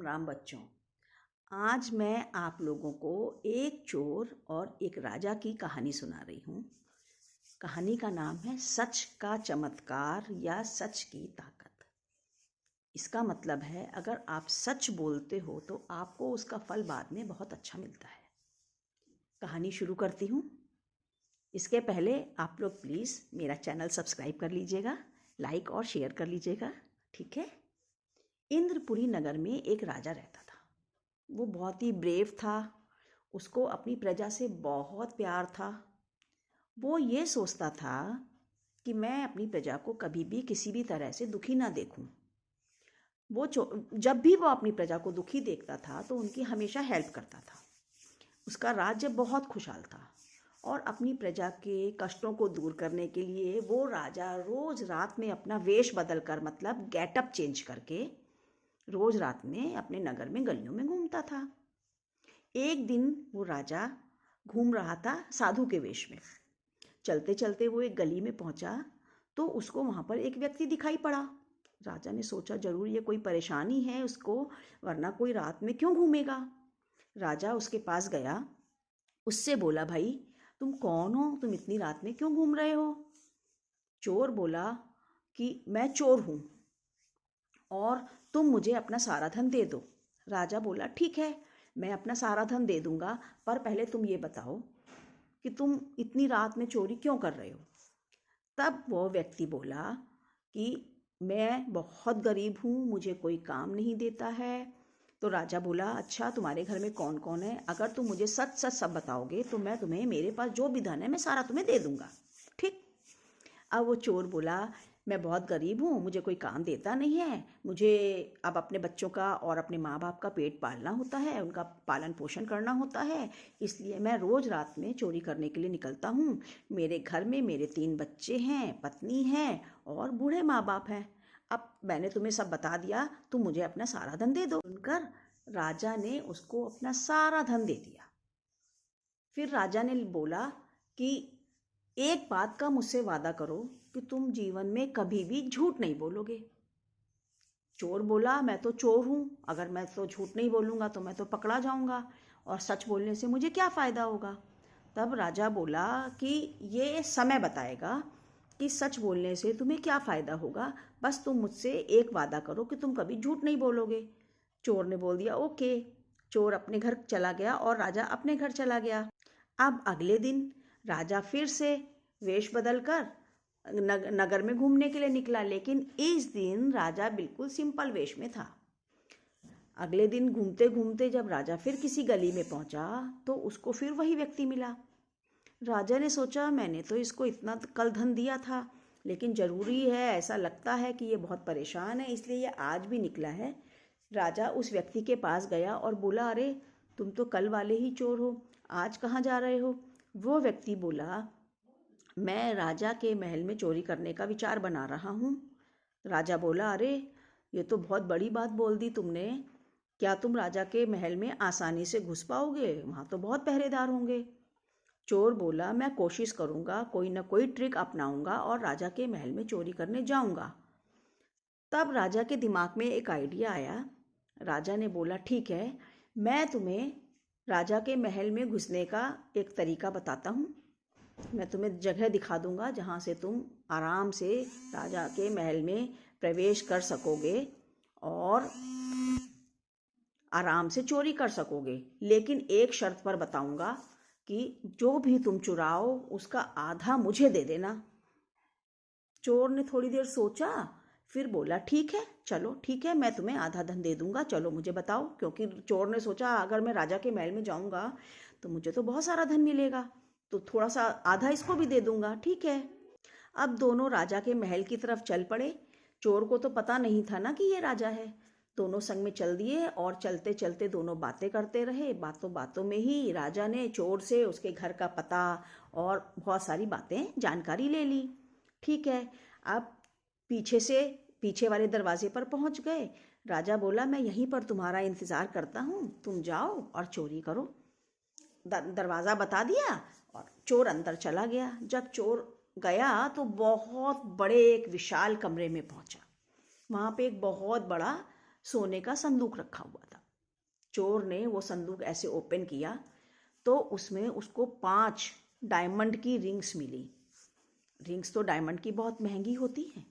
राम बच्चों। आज मैं आप लोगों को एक चोर और एक राजा की कहानी सुना रही हूँ। कहानी का नाम है सच का चमत्कार या सच की ताकत। इसका मतलब है अगर आप सच बोलते हो तो आपको उसका फल बाद में बहुत अच्छा मिलता है। कहानी शुरू करती हूँ। इसके पहले आप लोग प्लीज़ मेरा चैनल सब्सक्राइब कर लीजिएगा, लाइक और शेयर कर लीजिएगा, ठीक है। इंद्रपुरी नगर में एक राजा रहता था। वो बहुत ही ब्रेव था। उसको अपनी प्रजा से बहुत प्यार था। वो ये सोचता था कि मैं अपनी प्रजा को कभी भी किसी भी तरह से दुखी ना देखूं। जब भी वो अपनी प्रजा को दुखी देखता था तो उनकी हमेशा हेल्प करता था। उसका राज्य बहुत खुशहाल था और अपनी प्रजा के कष्टों को दूर करने के लिए वो राजा रोज रात में अपना वेश बदल कर, मतलब गेटअप चेंज करके, रोज रात में अपने नगर में गलियों में घूमता था। एक दिन वो राजा घूम रहा था साधु के वेश में। चलते चलते वो एक गली में पहुंचा तो उसको वहां पर एक व्यक्ति दिखाई पड़ा। राजा ने सोचा जरूर ये कोई परेशानी है उसको, वरना कोई रात में क्यों घूमेगा। राजा उसके पास गया, उससे बोला, भाई तुम कौन हो, तुम इतनी रात में क्यों घूम रहे हो। चोर बोला कि मैं चोर हूं और तुम मुझे अपना सारा धन दे दो। राजा बोला, ठीक है, मैं अपना सारा धन दे दूंगा, पर पहले तुम ये बताओ कि तुम इतनी रात में चोरी क्यों कर रहे हो। तब वो व्यक्ति बोला कि मैं बहुत गरीब हूँ, मुझे कोई काम नहीं देता है। तो राजा बोला, अच्छा तुम्हारे घर में कौन कौन है, अगर तुम मुझे सच सच सब बताओगे तो मैं तुम्हें, मेरे पास जो भी धन है मैं सारा तुम्हें दे दूंगा, ठीक। अब वो चोर बोला, मैं बहुत गरीब हूँ, मुझे कोई काम देता नहीं है, मुझे अब अपने बच्चों का और अपने माँ बाप का पेट पालना होता है, उनका पालन पोषण करना होता है, इसलिए मैं रोज़ रात में चोरी करने के लिए निकलता हूँ। मेरे घर में मेरे 3 बच्चे हैं, पत्नी है और बूढ़े माँ बाप हैं। अब मैंने तुम्हें सब बता दिया, तुम मुझे अपना सारा धन दे दो। सुनकर राजा ने उसको अपना सारा धन दे दिया। फिर राजा ने बोला कि एक बात का मुझसे वादा करो कि तुम जीवन में कभी भी झूठ नहीं बोलोगे। चोर बोला, मैं तो चोर हूं, अगर मैं तो झूठ नहीं बोलूंगा तो मैं तो पकड़ा जाऊंगा और सच बोलने से मुझे क्या फायदा होगा। तब राजा बोला कि ये समय बताएगा कि सच बोलने से तुम्हें क्या फायदा होगा, बस तुम मुझसे एक वादा करो कि तुम कभी झूठ नहीं बोलोगे। चोर ने बोल दिया, ओके। चोर अपने घर चला गया और राजा अपने घर चला गया। अब अगले दिन राजा फिर से वेश बदलकर नगर में घूमने के लिए निकला, लेकिन इस दिन राजा बिल्कुल सिंपल वेश में था। अगले दिन घूमते घूमते जब राजा फिर किसी गली में पहुंचा तो उसको फिर वही व्यक्ति मिला। राजा ने सोचा, मैंने तो इसको इतना कल धन दिया था, लेकिन जरूरी है, ऐसा लगता है कि ये बहुत परेशान है, इसलिए ये आज भी निकला है। राजा उस व्यक्ति के पास गया और बोला, अरे तुम तो कल वाले ही चोर हो, आज कहाँ जा रहे हो। वो व्यक्ति बोला, मैं राजा के महल में चोरी करने का विचार बना रहा हूँ। राजा बोला, अरे ये तो बहुत बड़ी बात बोल दी तुमने, क्या तुम राजा के महल में आसानी से घुस पाओगे, वहाँ तो बहुत पहरेदार होंगे। चोर बोला, मैं कोशिश करूँगा, कोई ना कोई ट्रिक अपनाऊंगा और राजा के महल में चोरी करने जाऊँगा। तब राजा के दिमाग में एक आइडिया आया। राजा ने बोला, ठीक है, मैं तुम्हें राजा के महल में घुसने का एक तरीका बताता हूँ। मैं तुम्हें जगह दिखा दूंगा जहाँ से तुम आराम से राजा के महल में प्रवेश कर सकोगे और आराम से चोरी कर सकोगे, लेकिन एक शर्त पर बताऊंगा कि जो भी तुम चुराओ उसका आधा मुझे दे देना। चोर ने थोड़ी देर सोचा, फिर बोला, ठीक है, चलो ठीक है, मैं तुम्हें आधा धन दे दूंगा, चलो मुझे बताओ। क्योंकि चोर ने सोचा अगर मैं राजा के महल में जाऊंगा तो मुझे तो बहुत सारा धन मिलेगा, तो थोड़ा सा आधा इसको भी दे दूंगा, ठीक है। अब दोनों राजा के महल की तरफ चल पड़े। चोर को तो पता नहीं था ना कि ये राजा है। दोनों संग में चल दिए और चलते चलते दोनों बातें करते रहे। बातों बातों में ही राजा ने चोर से उसके घर का पता और बहुत सारी बातें, जानकारी ले ली, ठीक है। अब पीछे वाले दरवाजे पर पहुंच गए। राजा बोला, मैं यहीं पर तुम्हारा इंतजार करता हूँ, तुम जाओ और चोरी करो। दरवाज़ा बता दिया और चोर अंदर चला गया। जब चोर गया तो बहुत बड़े एक विशाल कमरे में पहुंचा। वहाँ पे एक बहुत बड़ा सोने का संदूक रखा हुआ था। चोर ने वो संदूक ऐसे ओपन किया तो उसमें उसको 5 डायमंड की रिंग्स मिली। रिंग्स तो डायमंड की बहुत महंगी होती हैं।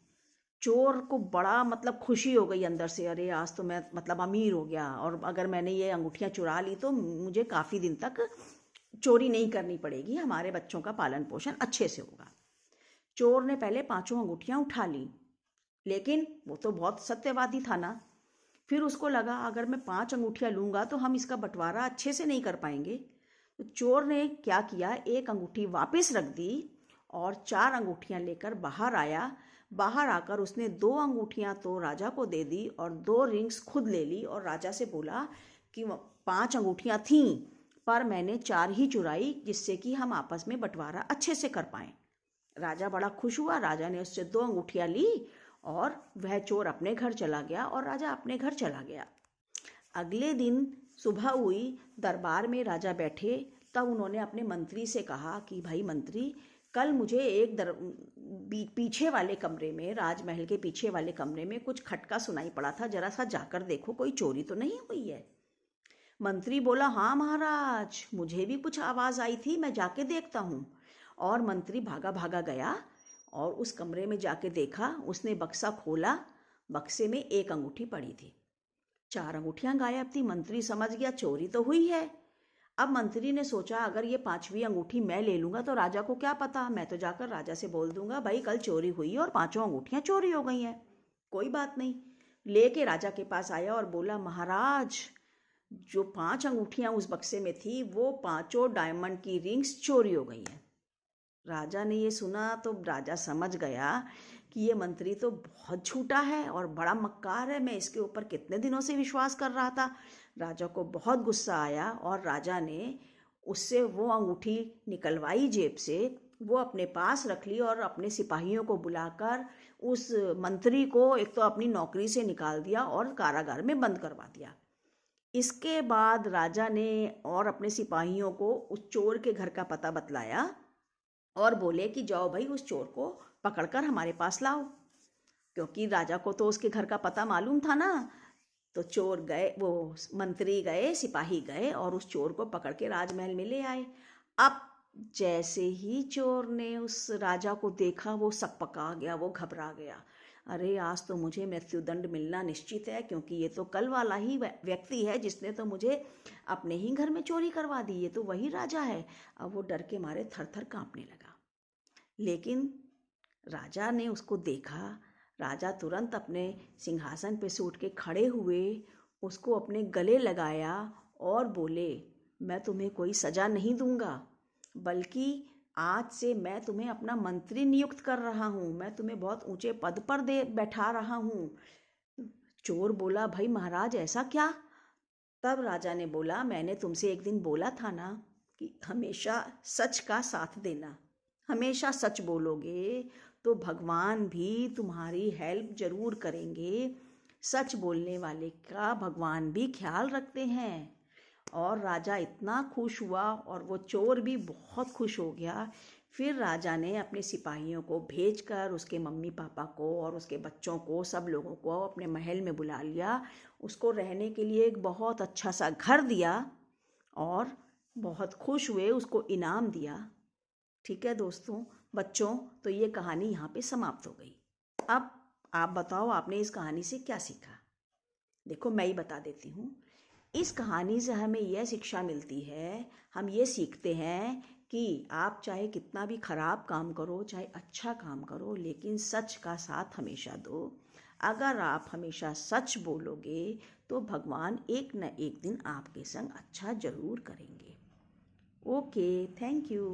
चोर को बड़ा मतलब खुशी हो गई अंदर से, अरे आज तो मैं मतलब अमीर हो गया, और अगर मैंने ये अंगूठियाँ चुरा ली तो मुझे काफ़ी दिन तक चोरी नहीं करनी पड़ेगी, हमारे बच्चों का पालन पोषण अच्छे से होगा। चोर ने पहले 5 अंगूठियाँ उठा ली, लेकिन वो तो बहुत सत्यवादी था ना। फिर उसको लगा अगर मैं 5 अंगूठियाँ लूँगा तो हम इसका बंटवारा अच्छे से नहीं कर पाएंगे। तो चोर ने क्या किया, एक अंगूठी वापस रख दी और 4 अंगूठियाँ लेकर बाहर आया। बाहर आकर उसने 2 अंगूठियाँ तो राजा को दे दी और 2 रिंग्स खुद ले ली, और राजा से बोला कि 5 अंगूठियाँ थीं पर मैंने 4 ही चुराई, जिससे कि हम आपस में बंटवारा अच्छे से कर पाएं। राजा बड़ा खुश हुआ। राजा ने उससे 2 अंगूठियाँ ली और वह चोर अपने घर चला गया और राजा अपने घर चला गया। अगले दिन सुबह हुई, दरबार में राजा बैठे, तब उन्होंने अपने मंत्री से कहा कि भाई मंत्री, कल मुझे एक पीछे वाले कमरे में, राजमहल के पीछे वाले कमरे में कुछ खटका सुनाई पड़ा था, जरा सा जाकर देखो कोई चोरी तो नहीं हुई है। मंत्री बोला, हाँ महाराज, मुझे भी कुछ आवाज़ आई थी, मैं जाके देखता हूँ। और मंत्री भागा भागा गया और उस कमरे में जाके देखा। उसने बक्सा खोला, बक्से में 1 अंगूठी पड़ी थी, 4 अंगूठियां गायब थी। मंत्री समझ गया चोरी तो हुई है। अब मंत्री ने सोचा अगर ये 5वीं अंगूठी मैं ले लूंगा तो राजा को क्या पता, मैं तो जाकर राजा से बोल दूंगा भाई कल चोरी हुई और 5 अंगूठियां चोरी हो गई हैं, कोई बात नहीं। लेके राजा के पास आया और बोला, महाराज, जो 5 अंगूठियां उस बक्से में थी वो 5 डायमंड की रिंग्स चोरी हो गई हैं। राजा ने ये सुना तो राजा समझ गया कि ये मंत्री तो बहुत झूठा है और बड़ा मक्कार है, मैं इसके ऊपर कितने दिनों से विश्वास कर रहा था। राजा को बहुत गुस्सा आया और राजा ने उससे वो अंगूठी निकलवाई जेब से, वो अपने पास रख ली और अपने सिपाहियों को बुलाकर उस मंत्री को एक तो अपनी नौकरी से निकाल दिया और कारागार में बंद करवा दिया। इसके बाद राजा ने और अपने सिपाहियों को उस चोर के घर का पता बतलाया और बोले कि जाओ भाई उस चोर को पकड़कर हमारे पास लाओ, क्योंकि राजा को तो उसके घर का पता मालूम था ना। तो चोर गए, वो मंत्री गए, सिपाही गए और उस चोर को पकड़ के राजमहल में ले आए। अब जैसे ही चोर ने उस राजा को देखा वो सकपका गया, वो घबरा गया। अरे आज तो मुझे मृत्युदंड मिलना निश्चित है, क्योंकि ये तो कल वाला ही व्यक्ति है जिसने तो मुझे अपने ही घर में चोरी करवा दी, ये तो वही राजा है। अब वो डर के मारे थर थर कांपने लगा। लेकिन राजा ने उसको देखा। राजा तुरंत अपने सिंहासन पे से उठ के खड़े हुए, उसको अपने गले लगाया और बोले, मैं तुम्हें कोई सजा नहीं दूंगा, बल्कि आज से मैं तुम्हें अपना मंत्री नियुक्त कर रहा हूँ, मैं तुम्हें बहुत ऊंचे पद पर दे बैठा रहा हूँ। चोर बोला, भाई महाराज ऐसा क्या? तब राजा ने बोला, मैंने तुमसे एक दिन बोला था ना कि हमेशा सच का साथ देना, हमेशा सच बोलोगे तो भगवान भी तुम्हारी हेल्प जरूर करेंगे। सच बोलने वाले का भगवान भी ख्याल रखते हैं। और राजा इतना खुश हुआ और वो चोर भी बहुत खुश हो गया। फिर राजा ने अपने सिपाहियों को भेजकर उसके मम्मी पापा को और उसके बच्चों को, सब लोगों को अपने महल में बुला लिया। उसको रहने के लिए एक बहुत अच्छा सा घर दिया और बहुत खुश हुए, उसको इनाम दिया। ठीक है दोस्तों, बच्चों, तो ये कहानी यहाँ पे समाप्त हो गई। अब आप बताओ आपने इस कहानी से क्या सीखा? देखो मैं ही बता देती हूँ। इस कहानी से हमें यह शिक्षा मिलती है, हम ये सीखते हैं कि आप चाहे कितना भी खराब काम करो, चाहे अच्छा काम करो, लेकिन सच का साथ हमेशा दो। अगर आप हमेशा सच बोलोगे तो भगवान एक न एक दिन आपके संग अच्छा जरूर करेंगे। Okay, thank you.